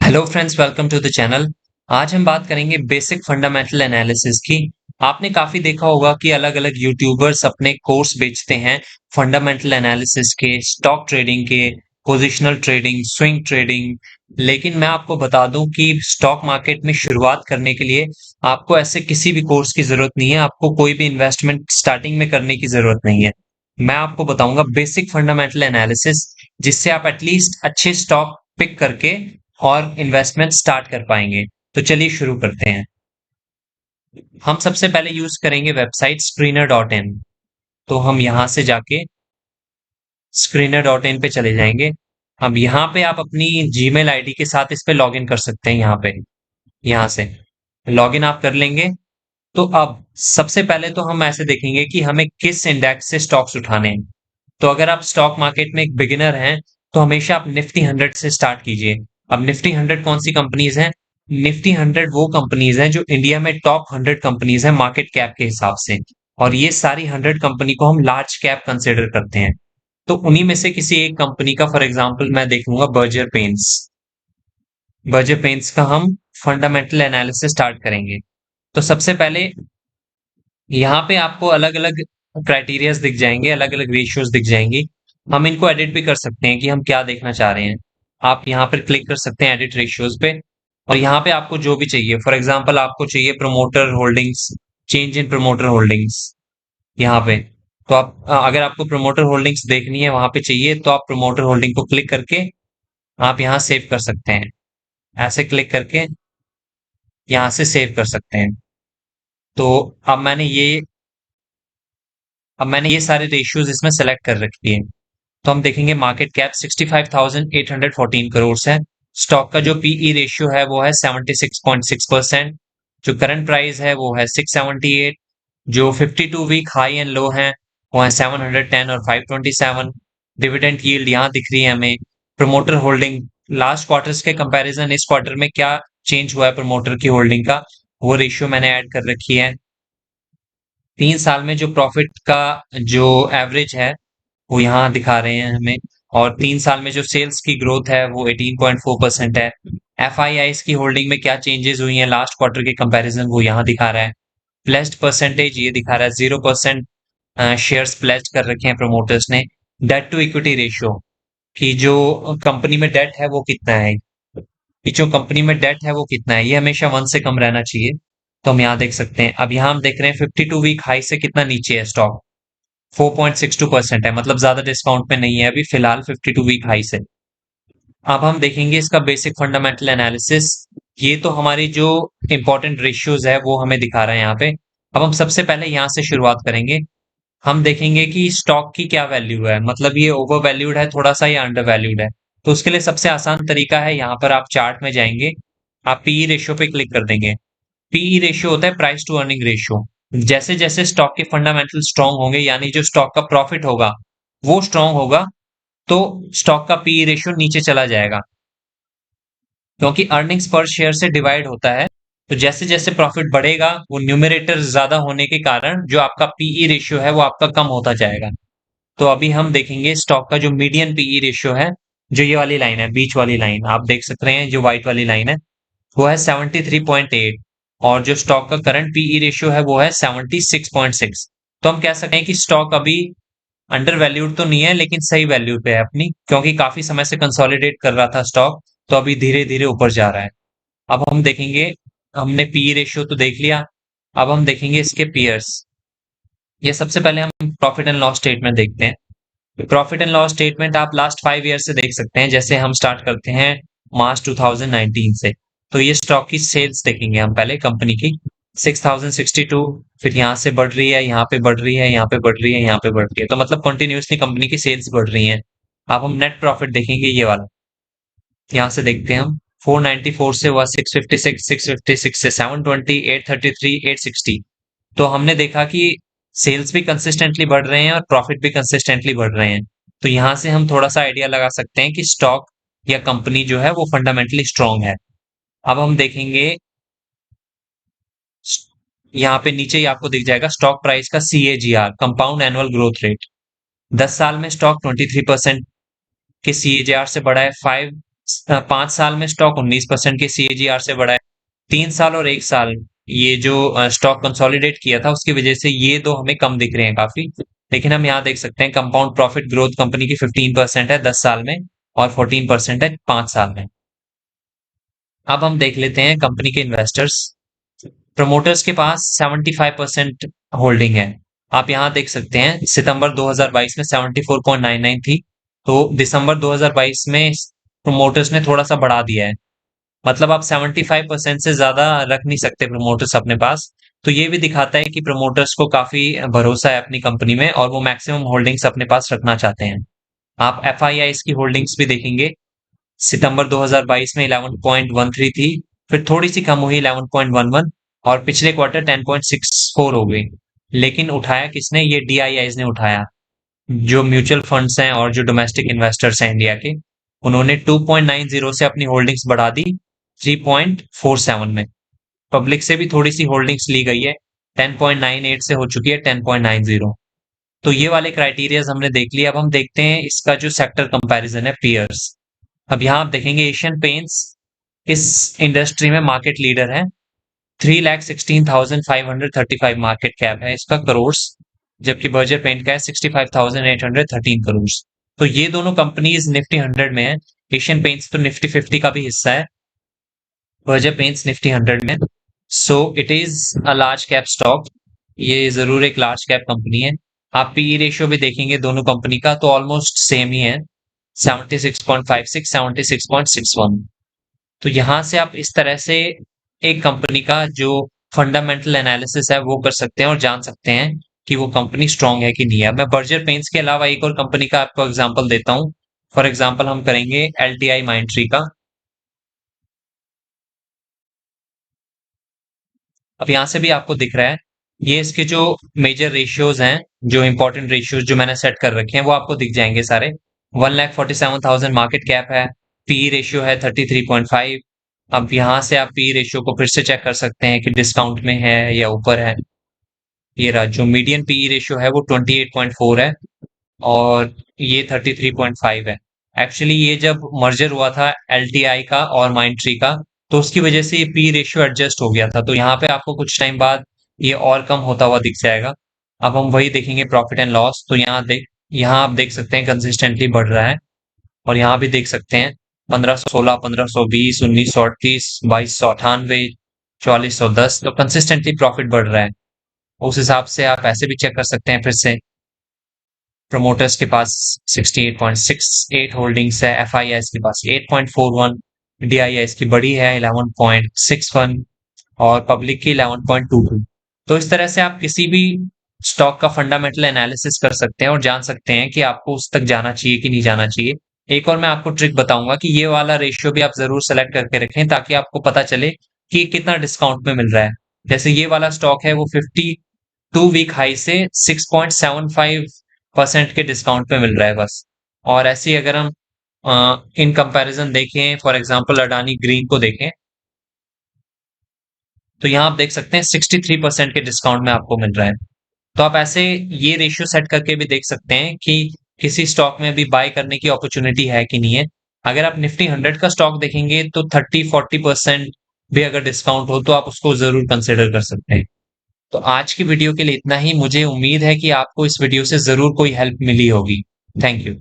Hello friends, welcome to the channel. आज हम बात करेंगे बेसिक फंडामेंटल एनालिसिस की। आपने काफी देखा होगा कि अलग अलग यूट्यूबर्स अपने कोर्स बेचते हैं फंडामेंटल एनालिसिस के, स्टॉक ट्रेडिंग के, पोजिशनल ट्रेडिंग, स्विंग ट्रेडिंग। लेकिन मैं आपको बता दूं कि स्टॉक मार्केट में शुरुआत करने के लिए आपको ऐसे किसी भी कोर्स की जरूरत नहीं है। आपको कोई भी इन्वेस्टमेंट स्टार्टिंग में करने की जरूरत नहीं है। मैं आपको बताऊंगा बेसिक फंडामेंटल एनालिसिस, जिससे आप एटलीस्ट अच्छे स्टॉक पिक करके और इन्वेस्टमेंट स्टार्ट कर पाएंगे। तो चलिए शुरू करते हैं। हम सबसे पहले यूज करेंगे वेबसाइट screener.in। तो हम यहां से जाके screener.in पे चले जाएंगे। अब यहाँ पे आप अपनी जीमेल आईडी के साथ इस पे लॉग इन कर सकते हैं। यहाँ से लॉग इन आप कर लेंगे। तो अब सबसे पहले तो हम ऐसे देखेंगे कि हमें किस इंडेक्स से स्टॉक्स उठाने हैं। तो अगर आप स्टॉक मार्केट में एक बिगिनर हैं तो हमेशा आप निफ्टी 100 से स्टार्ट कीजिए। अब निफ्टी 100 कौन सी कंपनीज हैं? निफ्टी 100 वो कंपनीज हैं जो इंडिया में टॉप 100 कंपनीज हैं मार्केट कैप के हिसाब से। और ये सारी 100 कंपनी को हम लार्ज कैप कंसिडर करते हैं। तो उन्हीं में से किसी एक कंपनी का फॉर एग्जांपल मैं देखूंगा बर्जर पेंट्स। बर्जर पेंट्स का हम फंडामेंटल एनालिसिस स्टार्ट करेंगे। तो सबसे पहले यहाँ पे आपको अलग अलग क्राइटेरियाज दिख जाएंगे, अलग अलग रेशियोज दिख जाएंगी। हम इनको एडिट भी कर सकते हैं कि हम क्या देखना चाह रहे हैं। आप यहाँ पर क्लिक कर सकते हैं एडिट रेशियोज पे। और यहाँ पे आपको जो भी चाहिए, फॉर एग्जांपल आपको चाहिए promoter holdings, change in promoter holdings यहाँ पे। तो आप अगर आपको प्रमोटर होल्डिंग्स देखनी है वहां पे चाहिए तो आप प्रमोटर होल्डिंग को क्लिक करके आप यहाँ सेव कर सकते हैं। ऐसे क्लिक करके यहाँ से सेव कर सकते हैं। तो अब मैंने ये सारे रेशियोज इसमें सेलेक्ट कर रखी है। तो हम देखेंगे मार्केट कैप 65,814 करोड़ है। स्टॉक का जो पीई रेशियो है वो है 76.6%। जो करंट प्राइस है वो है 678। जो 52 वीक हाई एंड लो है वो है 710 और 527। डिविडेंड यील्ड यहाँ दिख रही है हमें। प्रमोटर होल्डिंग लास्ट क्वार्टर्स के कंपैरिजन इस क्वार्टर में क्या चेंज हुआ है प्रमोटर की होल्डिंग का, वो रेशियो मैंने ऐड कर रखी है। 3 साल में जो प्रॉफिट का जो एवरेज है वो यहाँ दिखा रहे हैं हमें। और 3 साल में जो सेल्स की ग्रोथ है वो 18.4% है। एफ आई आई की होल्डिंग में क्या चेंजेस हुई हैं लास्ट क्वार्टर के कंपैरिजन वो यहाँ दिखा रहा है। प्लेस्ड परसेंटेज ये दिखा रहा है 0%। शेयर्स प्लेस्ड कर रखे हैं प्रमोटर्स ने। डेट टू इक्विटी रेशियो कि जो कंपनी में डेट है वो कितना है, कि जो कंपनी में डेट है वो कितना है, ये हमेशा 1 से कम रहना चाहिए। तो हम यहाँ देख सकते हैं। अब यहाँ हम देख रहे हैं 52 वीक हाई से कितना नीचे है स्टॉक। 4.62% है, मतलब ज्यादा डिस्काउंट में नहीं है अभी फिलहाल 52 वीक हाई से। अब हम देखेंगे इसका बेसिक फंडामेंटल एनालिसिस। ये तो हमारी जो इंपॉर्टेंट रेशियोज है वो हमें दिखा रहा है यहाँ पे। अब हम सबसे पहले यहाँ से शुरुआत करेंगे। हम देखेंगे कि स्टॉक की क्या वैल्यू है, मतलब ये ओवर वैल्यूड है थोड़ा सा या अंडर वैल्यूड है। तो उसके लिए सबसे आसान तरीका है, यहाँ पर आप चार्ट में जाएंगे, आप पीई रेशियो पे क्लिक कर देंगे। पीई रेशियो होता है प्राइस टू अर्निंग रेशियो। जैसे जैसे स्टॉक के फंडामेंटल स्ट्रांग होंगे, यानी जो स्टॉक का प्रॉफिट होगा वो स्ट्रांग होगा, तो स्टॉक का पीई रेशियो नीचे चला जाएगा, क्योंकि अर्निंग्स पर शेयर से डिवाइड होता है। तो जैसे जैसे प्रॉफिट बढ़ेगा वो न्यूमरेटर ज्यादा होने के कारण जो आपका पीई रेशियो है वो आपका कम होता जाएगा। तो अभी हम देखेंगे स्टॉक का जो मीडियन पीई रेशियो है, जो ये वाली लाइन है, बीच वाली लाइन आप देख सकते हैं, जो व्हाइट वाली लाइन है वो है 73.8। और जो स्टॉक का करंट पीई रेशियो है वो है 76.6। तो हम कह सकते हैं कि स्टॉक अभी अंडर वैल्यूड तो नहीं है लेकिन सही वैल्यू पे है अपनी, क्योंकि काफी समय से कंसोलिडेट कर रहा था स्टॉक। तो अभी धीरे धीरे ऊपर जा रहा है। अब हम देखेंगे, हमने पीई रेशियो तो देख लिया। अब हम देखेंगे इसके पीयर्स। ये सबसे पहले हम प्रॉफिट एंड लॉस स्टेटमेंट देखते हैं। प्रॉफिट एंड लॉस स्टेटमेंट आप लास्ट 5 ईयर से देख सकते हैं। जैसे हम स्टार्ट करते हैं मार्च 2019 से। तो ये स्टॉक की सेल्स देखेंगे हम पहले कंपनी की, 6062। फिर यहाँ से बढ़ रही है, यहाँ पे बढ़ रही है, यहाँ पे बढ़ रही है, यहाँ पे बढ़ रही है, तो मतलब कंटिन्यूसली कंपनी की सेल्स बढ़ रही हैं। अब हम नेट प्रॉफिट देखेंगे, ये वाला यहाँ से देखते हैं हम। 494 से हुआ 656, 656 से 720, 833, 860। तो हमने देखा कि सेल्स भी कंसिस्टेंटली बढ़ रहे हैं और प्रॉफिट भी कंसिस्टेंटली बढ़ रहे हैं। तो यहां से हम थोड़ा सा आइडिया लगा सकते हैं कि स्टॉक या कंपनी जो है वो फंडामेंटली स्ट्रांग है। अब हम देखेंगे, यहाँ पे नीचे ही आपको दिख जाएगा स्टॉक प्राइस का CAGR, compound annual growth rate. 10 साल में स्टॉक 23% के CAGR से बढ़ा है। 5 साल में स्टॉक 19% के CAGR से बढ़ा है। 3 साल और 1 साल ये जो स्टॉक कंसोलिडेट किया था उसकी वजह से ये दो हमें कम दिख रहे हैं काफी। लेकिन हम यहाँ देख सकते हैं कंपाउंड प्रॉफिट ग्रोथ कंपनी की 15% है 10 साल में और 14% है 5 साल में। अब हम देख लेते हैं कंपनी के इन्वेस्टर्स। प्रमोटर्स के पास 75% होल्डिंग है। आप यहाँ देख सकते हैं सितंबर 2022 में 74.99 थी, तो दिसंबर 2022 में प्रमोटर्स ने थोड़ा सा बढ़ा दिया है। मतलब आप 75% से ज्यादा रख नहीं सकते प्रमोटर्स अपने पास। तो ये भी दिखाता है कि प्रमोटर्स को काफी भरोसा है अपनी कंपनी में और वो मैक्सिमम होल्डिंग्स अपने पास रखना चाहते हैं। आप FIIs की होल्डिंग्स भी देखेंगे, सितंबर 2022 में 11.13 थी, फिर थोड़ी सी कम हुई 11.11 और पिछले क्वार्टर 10.64 हो गई। लेकिन उठाया किसने? ये DIIs ने उठाया। जो म्यूचुअल फंड्स हैं और जो डोमेस्टिक इन्वेस्टर्स हैं इंडिया के, उन्होंने 2.90 से अपनी होल्डिंग्स बढ़ा दी 3.47 में। पब्लिक से भी थोड़ी सी होल्डिंग्स ली गई है, 10.98 से हो चुकी है 10.90। तो ये वाले क्राइटेरियाज हमने देख लिए। अब हम देखते हैं इसका जो सेक्टर कंपैरिजन है पीयर्स। अब यहाँ आप देखेंगे एशियन पेंट्स इस इंडस्ट्री में मार्केट लीडर है। 3,16,535 मार्केट कैप है इसका करोड़, जबकि बर्जर पेंट का है 65,813 करोड़। तो ये दोनों कंपनीज निफ्टी 100 में है। एशियन पेंट्स तो निफ्टी 50 का भी हिस्सा है, बर्जर पेंट्स निफ्टी 100 में। So it is a large cap stock. ये जरूर एक लार्ज कैप कंपनी है। आप पीई रेशियो भी देखेंगे दोनों कंपनी का तो ऑलमोस्ट सेम ही है, 76.56 76.61। तो यहां से आप इस तरह से एक कंपनी का जो फंडामेंटल एनालिसिस है वो कर सकते हैं और जान सकते हैं कि वो कंपनी स्ट्रांग है कि नहीं है। मैं बर्जर पेंट्स के अलावा एक और कंपनी का आपको एग्जांपल देता हूं। फॉर एग्जांपल हम करेंगे LTI माइंट्री का। अब यहां से भी आपको दिख रहा है, ये इसके जो मेजर रेशियोज हैं, जो इंपॉर्टेंट रेशियोज जो मैंने सेट कर रखे हैं वो आपको दिख जाएंगे सारे। 1,47,000 मार्केट कैप है, पी रेशियो है 33.5। अब यहां से आप पी रेशियो को फिर से चेक कर सकते हैं कि डिस्काउंट में है या ऊपर है। ये रहा जो मीडियन पीई रेशियो है वो 28.4 है और ये 33.5 है। एक्चुअली ये जब मर्जर हुआ था LTI का और माइंट्री का, तो उसकी वजह से ये पी रेशियो एडजस्ट हो गया था। तो यहाँ पे आपको कुछ टाइम बाद ये और कम होता हुआ दिख जाएगा। अब हम वही देखेंगे प्रॉफिट एंड लॉस। तो यहाँ आप देख सकते हैं कंसिस्टेंटली बढ़ रहा है और यहाँ भी देख सकते हैं 1516, 1520, 1938, 2298, 4410। तो कंसिस्टेंटली प्रॉफिट बढ़ रहा है। उस हिसाब से आप ऐसे भी चेक कर सकते हैं फिर से। प्रमोटर्स के पास 68.68 होल्डिंग्स है, FIIs के पास 8.41, DIIs की बड़ी है 11.61 और पब्लिक की 11.22। तो इस तरह से आप किसी भी स्टॉक का फंडामेंटल एनालिसिस कर सकते हैं और जान सकते हैं कि आपको उस तक जाना चाहिए कि नहीं जाना चाहिए। एक और मैं आपको ट्रिक बताऊंगा कि ये वाला रेशियो भी आप जरूर सेलेक्ट करके रखें ताकि आपको पता चले कि कितना डिस्काउंट में मिल रहा है। जैसे ये वाला स्टॉक है वो 52 वीक हाई से 6.75% के डिस्काउंट पे मिल रहा है बस। और ऐसे ही अगर हम इन कंपैरिजन देखें, फॉर एग्जांपल अडानी ग्रीन को देखें, तो यहाँ आप देख सकते हैं 63% के डिस्काउंट में आपको मिल रहा है। तो आप ऐसे ये रेशियो सेट करके भी देख सकते हैं कि किसी स्टॉक में अभी बाय करने की अपॉर्चुनिटी है कि नहीं है। अगर आप निफ्टी 100 का स्टॉक देखेंगे तो 30-40% भी अगर डिस्काउंट हो तो आप उसको जरूर कंसिडर कर सकते हैं। तो आज की वीडियो के लिए इतना ही। मुझे उम्मीद है कि आपको इस वीडियो से जरूर कोई हेल्प मिली होगी। Thank you.